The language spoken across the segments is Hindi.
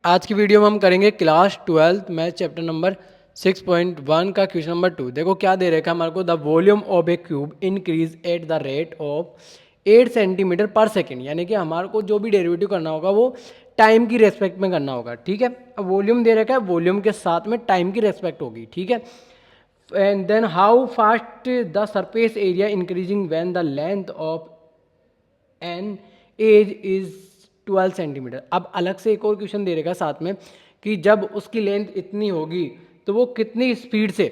आज की वीडियो में हम करेंगे class 12th math chapter number 6.1 का क्वेश्चन नंबर 2। देखो क्या दे रखा है हमारे को, the volume of A cube increase at the rate of 8 centimetre पर सेकेंड। यानी कि हमारे को जो भी डेरिवेटिव करना होगा वो टाइम की रेस्पेक्ट में करना होगा। ठीक है, अब वॉल्यूम दे रखा है, वॉल्यूम के साथ में टाइम की रेस्पेक्ट होगी। ठीक है, and then how fast the surface area increasing when the length of an edge is 12 centimetre. अब अलग से एक और क्वेश्चन दे रहेगा साथ में कि जब उसकी लेंथ इतनी होगी तो वो कितनी स्पीड से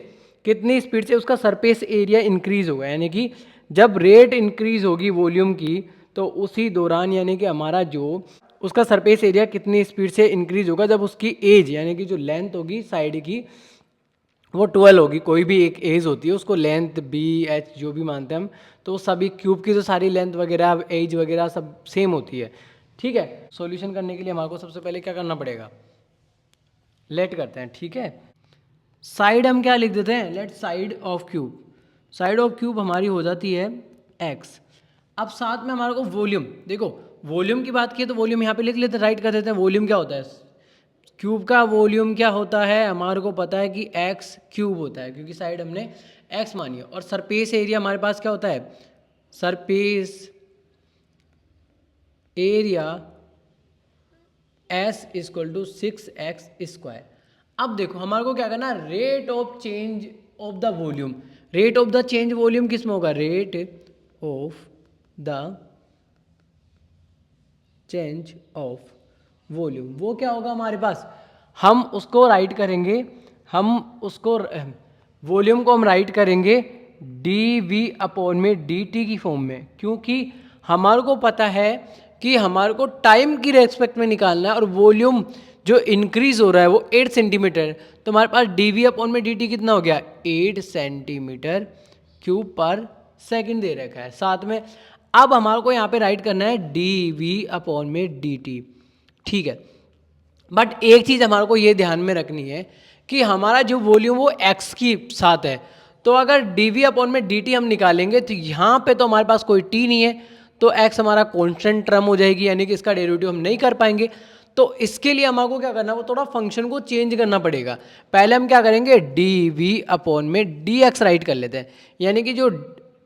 उसका सरफेस एरिया इंक्रीज होगा। यानी कि जब रेट इंक्रीज होगी वॉल्यूम की तो उसी दौरान यानी कि हमारा जो उसका सरफेस एरिया कितनी स्पीड से इंक्रीज होगा जब उसकी एज यानी कि जो लेंथ होगी साइड की वो 12 होगी। कोई भी एक एज होती है उसको लेंथ बी एच जो भी मानते हैं हम, तो सभी क्यूब की जो सारी लेंथ वगैरह एज वगैरह सब सेम होती है। ठीक है, सॉल्यूशन करने के लिए हमारे को सबसे पहले क्या करना पड़ेगा, लेट करते हैं। ठीक है, साइड हम क्या लिख देते हैं, let side of cube. Side of cube हमारी हो जाती है एक्स। अब साथ में हमारे को वॉल्यूम, देखो वॉल्यूम की बात की तो वॉल्यूम यहाँ पे लिख लेते हैं, राइट कर देते हैं। वॉल्यूम क्या होता है, क्यूब का वॉल्यूम क्या होता है हमारे को पता है कि एक्स क्यूब होता है, क्योंकि साइड हमने एक्स मानी है। और सरफेस एरिया हमारे पास क्या होता है, surface area S equal to 6x²। अब देखो हमारे को क्या करना, rate of change of the volume. Rate of the change volume किस में होगा, rate of the change of volume वो क्या होगा हमारे पास, हम उसको राइट करेंगे, हम उसको वॉल्यूम को हम राइट करेंगे डी वी अपॉन में डी टी की फॉर्म में, क्योंकि हमारे को पता है कि हमारे को टाइम की रेस्पेक्ट में निकालना है और वॉल्यूम जो इंक्रीज हो रहा है वो 8 सेंटीमीटर। तो हमारे पास डी वी अपॉन में डी टी कितना हो गया, 8 सेंटीमीटर क्यूब पर सेकंड दे रखा है साथ में। अब हमारे को यहाँ पे राइट करना है डी वी अपॉन में डी टी। ठीक है, बट एक चीज़ हमारे को ये ध्यान में रखनी है कि हमारा जो वॉल्यूम वो एक्स की साथ है, तो अगर डी वी अपॉन में डी टी हम निकालेंगे तो यहाँ पे तो हमारे पास कोई टी नहीं है, तो एक्स हमारा कॉन्स्टेंट टर्म हो जाएगी, यानी कि इसका डेरिवेटिव हम नहीं कर पाएंगे। तो इसके लिए हमारे को क्या करना है, वो थोड़ा फंक्शन को चेंज करना पड़ेगा। पहले हम क्या करेंगे, डी वी अपॉन में डी एक्स राइट कर लेते हैं, यानी कि जो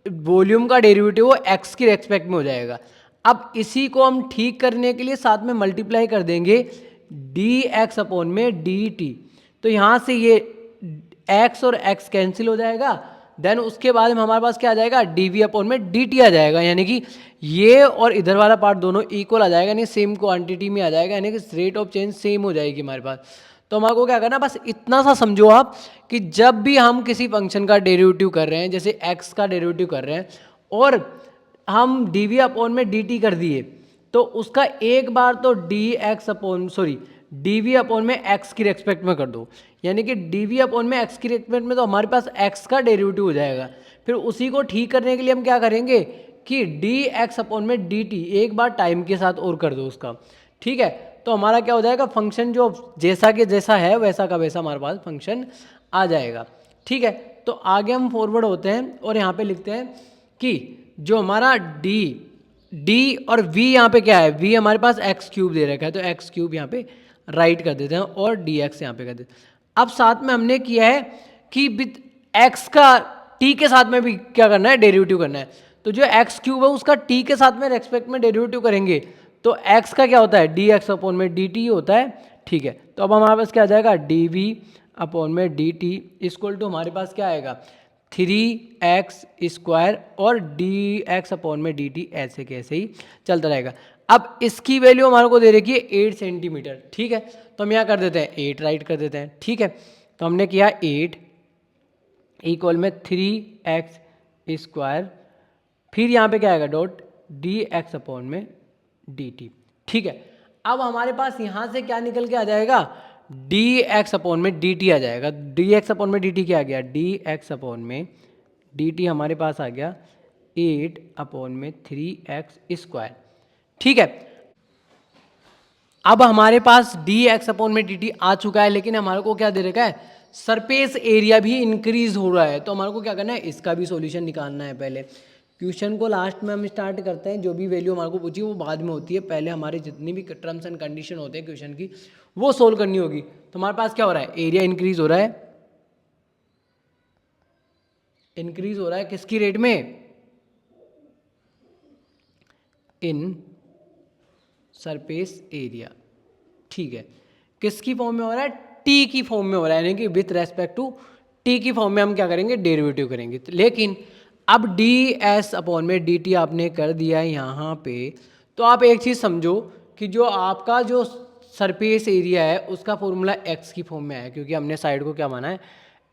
वॉल्यूम का डेरिवेटिव वो एक्स की रेस्पेक्ट में हो जाएगा। अब इसी को हम ठीक करने के लिए साथ में मल्टीप्लाई कर देंगे डी एक्स अपॉन में डी टी। तो यहाँ से ये एक्स और एक्स कैंसिल हो जाएगा, देन उसके बाद में हमारे पास क्या आ जाएगा, डी वी अपॉन में डी टी आ जाएगा, यानी कि ये और इधर वाला पार्ट दोनों इक्वल आ जाएगा, यानी सेम क्वांटिटी में आ जाएगा, यानी कि रेट ऑफ चेंज सेम हो जाएगी हमारे पास। तो हमारे को क्या करना, बस इतना सा समझो आप कि जब भी हम किसी फंक्शन का डेरिवेटिव कर रहे हैं, जैसे एक्स का डेरिवेटिव कर रहे हैं और हम डी वी अपॉन में डी टी कर दिए, तो उसका एक बार तो डी वी अपॉन में एक्स की रेस्पेक्ट में कर दो, यानी कि डी वी अपॉन में एक्स की रेस्पेक्ट में तो हमारे पास एक्स का डेरिवेटिव हो जाएगा। फिर उसी को ठीक करने के लिए हम क्या करेंगे कि डी एक्स अपॉन में डी टी एक बार टाइम के साथ और कर दो उसका। ठीक है, तो हमारा क्या हो जाएगा, फंक्शन जो जैसा के जैसा है वैसा का वैसा हमारे पास फंक्शन आ जाएगा। ठीक है, तो आगे हम फॉरवर्ड होते हैं और यहाँ पे लिखते हैं कि जो हमारा डी और वी यहाँ पे क्या है, वी हमारे पास एक्स क्यूब दे रखा है, तो एक्स क्यूब यहाँ पे राइट कर देते हैं और डी एक्स यहाँ पे कर देते हैं। अब साथ में हमने किया है कि विद एक्स का टी के साथ में भी क्या करना है, डेरिवेटिव करना है। तो जो एक्स क्यूब है उसका टी के साथ में रेस्पेक्ट में डेरिवेटिव करेंगे, तो एक्स का क्या होता है, डी एक्स अपॉन में डी टी होता है। ठीक है, तो अब हमारे पास क्या आ जाएगा, डी वी अपॉन में डी टी इक्वल टू हमारे पास क्या आएगा, 3x² और डी एक्स अपॉन में डी टी ऐसे कैसे ही चलता रहेगा। अब इसकी वैल्यू हमारे को दे रखी है 8 सेंटीमीटर। ठीक है, तो हम यहाँ कर देते हैं 8 राइट कर देते हैं। ठीक है, तो हमने किया 8 इक्वल में 3x², फिर यहाँ पे क्या आएगा डॉट डी एक्स अपॉन में डी टी। ठीक है, अब हमारे पास यहाँ से क्या निकल के आ जाएगा, डी एक्स अपॉन में डी टी आ जाएगा। डी एक्स अपॉन में डी टी क्या आ गया, डी एक्स अपॉन में डी टी हमारे पास आ गया 8 अपॉन में 3x²। ठीक है, अब हमारे पास डी एक्स अपॉन में डी टी आ चुका है, लेकिन हमारे को क्या दे रखा है, सरफेस एरिया भी इंक्रीज हो रहा है। तो हमारे को क्या करना है, इसका भी सॉल्यूशन निकालना है। पहले क्वेश्चन को लास्ट में हम स्टार्ट करते हैं, जो भी वैल्यू हमारे को पूछी वो बाद में होती है, पहले हमारे जितनी भी टर्म्स एंड कंडीशन होते हैं क्वेश्चन की वो सोल्व करनी होगी। तो हमारे पास क्या हो रहा है, एरिया इंक्रीज हो रहा है, इंक्रीज हो रहा है किसकी रेट में, इन सरफेस एरिया। ठीक है, किसकी फॉर्म में हो रहा है, टी की फॉर्म में हो रहा है, यानी कि विथ रेस्पेक्ट टू टी की फॉर्म में हम क्या करेंगे, डेरिवेटिव करेंगे। लेकिन अब डी एस अपॉन में डी टी आपने कर दिया है यहाँ पे, तो आप एक चीज़ समझो कि जो आपका जो सरफेस एरिया है उसका फॉर्मूला एक्स की फॉर्म में है, क्योंकि हमने साइड को क्या माना है,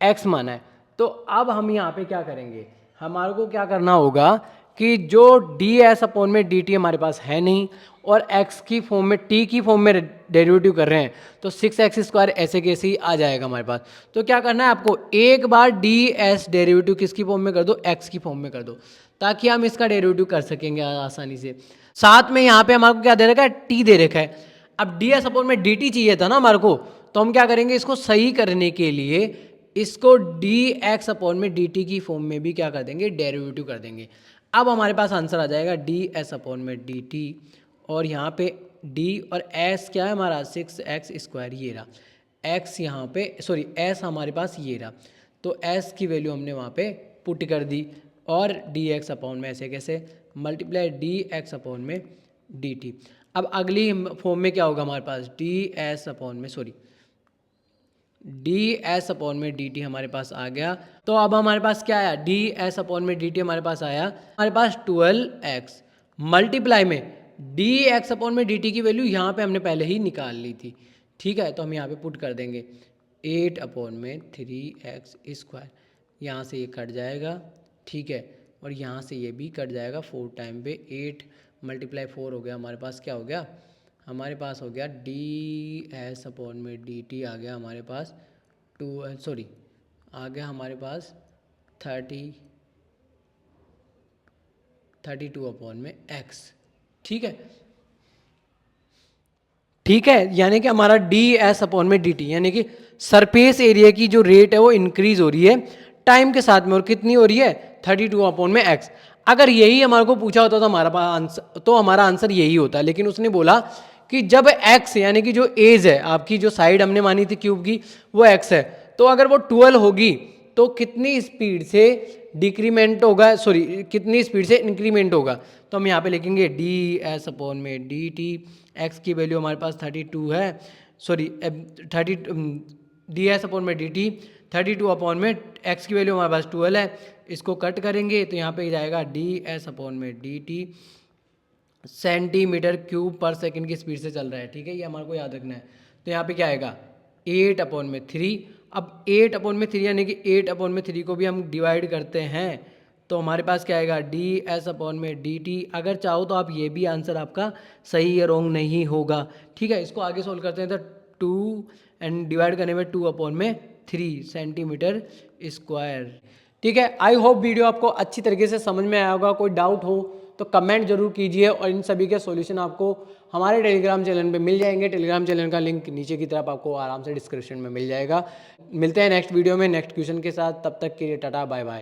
एक्स माना है। तो अब हम यहाँ पे क्या करेंगे, हमारे को क्या करना होगा कि जो डी एस अपॉन में डी टी हमारे पास है नहीं और x की फॉर्म में t की फॉर्म में डेरिवेटिव कर रहे हैं, तो 6x² ऐसे कैसे ही आ जाएगा हमारे पास। तो क्या करना है आपको, एक बार डी एस डेरिवेटिव किसकी फॉर्म में कर दो, x की फॉर्म में कर दो, ताकि हम इसका डेरिवेटिव कर सकेंगे आसानी से। साथ में यहाँ पे हमारे को क्या दे रखा है, t दे रखा है। अब डी एस अपॉन में dt चाहिए था ना हमारे को, तो हम क्या करेंगे, इसको सही करने के लिए इसको डी एक्स अपॉन में डी टी की फॉर्म में भी क्या कर देंगे, डेरिवेटिव कर देंगे। अब हमारे पास आंसर आ जाएगा डी एस अपॉन में डी टी, और यहाँ पे d और s क्या है हमारा, 6x², ये रहा x यहाँ पे, सॉरी s हमारे पास ये रहा, तो s की वैल्यू हमने वहाँ पे पुट कर दी, और dx अपॉन में ऐसे कैसे मल्टीप्लाई dx अपॉन में dt। अब अगली फॉर्म में क्या होगा हमारे पास, ds अपॉन में, सॉरी डी एस अपॉन में डी टी हमारे पास आ गया। तो अब हमारे पास क्या आया, डी एस अपॉन में डी टी हमारे पास आया, हमारे पास 12x मल्टीप्लाई में डी एक्स अपॉन में डी टी की वैल्यू यहाँ पे हमने पहले ही निकाल ली थी। ठीक है, तो हम यहाँ पे पुट कर देंगे 8 अपॉन में 3x², यहाँ से ये कट जाएगा। ठीक है, और यहाँ से ये भी कट जाएगा, 4 टाइम पे 8 मल्टीप्लाई 4 हो गया, हमारे पास क्या हो गया, हमारे पास हो गया डी एस अपॉन में डी टी आ गया हमारे पास आ गया हमारे पास 32 अपॉन में x। ठीक है, ठीक है, यानी कि हमारा डी एस अपॉन में डी टी, यानी कि सरफेस एरिया की जो रेट है वो इंक्रीज हो रही है टाइम के साथ में, और कितनी हो रही है, 32 अपॉन में x। अगर यही हमारे को पूछा होता तो हमारा आंसर, तो हमारा आंसर यही होता, लेकिन उसने बोला कि जब x यानी कि जो एज है आपकी, जो साइड हमने मानी थी क्यूब की वो x है, तो अगर वो 12 होगी तो कितनी स्पीड से डिक्रीमेंट होगा, सॉरी कितनी स्पीड से इंक्रीमेंट होगा। तो हम यहाँ पे लिखेंगे डी एस अपॉन में डी टी, एक्स की वैल्यू हमारे पास 32 है, सॉरी 30 डी एस अपॉन में डी टी 32 अपॉन में एक्स की वैल्यू हमारे पास 12 है, इसको कट करेंगे तो यहाँ पे जाएगा डी एस अपॉन में डी टी सेंटीमीटर क्यूब पर सेकंड की स्पीड से चल रहा है। ठीक है, ये हमारे को याद रखना है। तो यहाँ पे क्या आएगा 8 अपॉन में 3, अब 8 अपॉन में 3 यानी कि 8 अपॉन में 3 को भी हम डिवाइड करते हैं, तो हमारे पास क्या आएगा डी एस अपॉन में डी टी। अगर चाहो तो आप ये भी आंसर आपका सही या रॉन्ग नहीं होगा। ठीक है, इसको आगे सोल्व करते हैं, तो 2 एंड डिवाइड करने में 2 अपॉन में 3 सेंटीमीटर स्क्वायर। ठीक है, आई होप वीडियो आपको अच्छी तरीके से समझ में आया होगा। कोई डाउट हो तो कमेंट जरूर कीजिए, और इन सभी के सॉल्यूशन आपको हमारे टेलीग्राम चैनल पे मिल जाएंगे। टेलीग्राम चैनल का लिंक नीचे की तरफ आपको आराम से डिस्क्रिप्शन में मिल जाएगा। मिलते हैं नेक्स्ट वीडियो में नेक्स्ट क्वेश्चन के साथ, तब तक के लिए टाटा बाय बाय।